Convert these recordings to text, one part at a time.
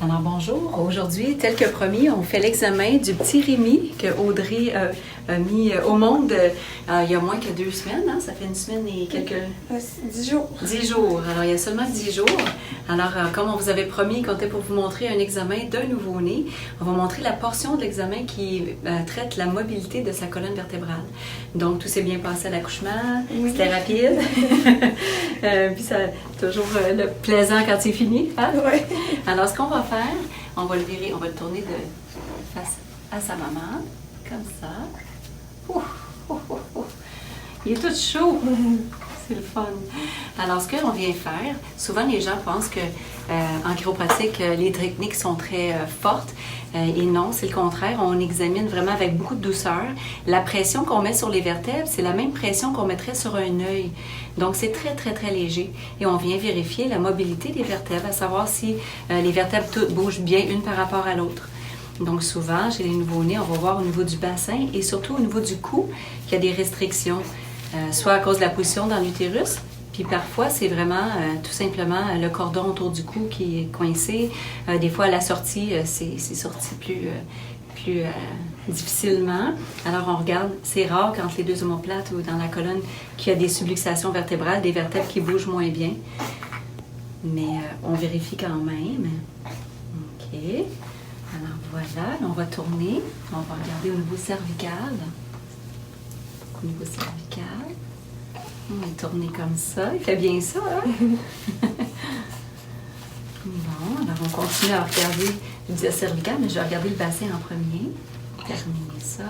Alors bonjour, aujourd'hui, tel que promis, on fait l'examen du petit Rémi que Audrey a mis au monde il y a moins que 2 semaines, hein? Ça fait 1 semaine et quelques... 10 jours. 10 jours, alors il y a seulement 10 jours. Alors comme on vous avait promis qu'on était pour vous montrer un examen d'un nouveau-né, on va montrer la portion de l'examen qui traite la mobilité de sa colonne vertébrale. Donc tout s'est bien passé à l'accouchement, oui. C'était rapide, puis ça toujours plaisant quand c'est fini. Hein? Oui. Alors ce qu'on va faire, on va le virer, on va le tourner de face à sa maman, comme ça. Ouh, ouh, ouh, ouh. Il est tout chaud. C'est le fun. Alors, ce qu'on vient faire, souvent les gens pensent que en chiropratique, les techniques sont très fortes. Et non, c'est le contraire. On examine vraiment avec beaucoup de douceur. La pression qu'on met sur les vertèbres, c'est la même pression qu'on mettrait sur un œil. Donc, c'est très, très, très léger. Et on vient vérifier la mobilité des vertèbres, à savoir si les vertèbres toutes bougent bien une par rapport à l'autre. Donc, souvent, chez les nouveau-nés, on va voir au niveau du bassin et surtout au niveau du cou qu'il y a des restrictions. Soit à cause de la position dans l'utérus, puis parfois c'est vraiment tout simplement le cordon autour du cou qui est coincé. Des fois à la sortie, c'est sorti plus difficilement. Alors on regarde, c'est rare quand les deux omoplates ou dans la colonne qu'il y a des subluxations vertébrales, des vertèbres qui bougent moins bien. Mais on vérifie quand même. OK. Alors voilà, on va tourner. On va regarder au niveau cervical. Au niveau cervical. On va tourner comme ça. Il fait bien ça, hein? Bon, alors on continue à regarder le disque cervical, mais je vais regarder le bassin en premier. Terminer ça.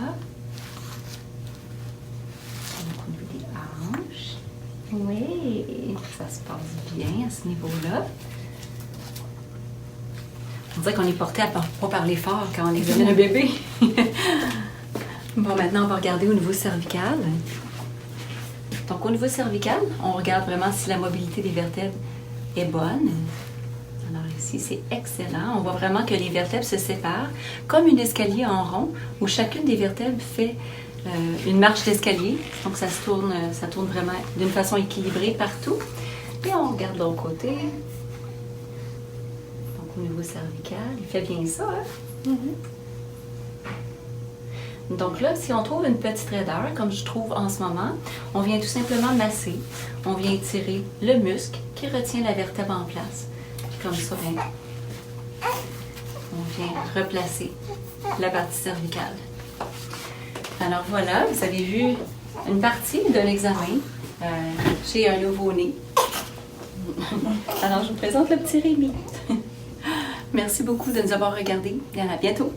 Donc, au niveau des hanches. Oui, ça se passe bien à ce niveau-là. On dirait qu'on est porté à pas parler fort quand on examine un bébé. Bon, maintenant, on va regarder au niveau cervical. Donc, au niveau cervical, on regarde vraiment si la mobilité des vertèbres est bonne. Alors ici, c'est excellent. On voit vraiment que les vertèbres se séparent comme un escalier en rond où chacune des vertèbres fait une marche d'escalier. Donc, ça tourne vraiment d'une façon équilibrée partout. Et on regarde de l'autre côté. Donc, au niveau cervical, il fait bien ça, hein? Mm-hmm. Donc là, si on trouve une petite raideur, comme je trouve en ce moment, on vient tout simplement masser. On vient étirer le muscle qui retient la vertèbre en place. Puis comme ça, bien, on vient replacer la partie cervicale. Alors voilà, vous avez vu une partie de l'examen chez un nouveau-né. Alors, je vous présente le petit Rémi. Merci beaucoup de nous avoir regardés et à bientôt.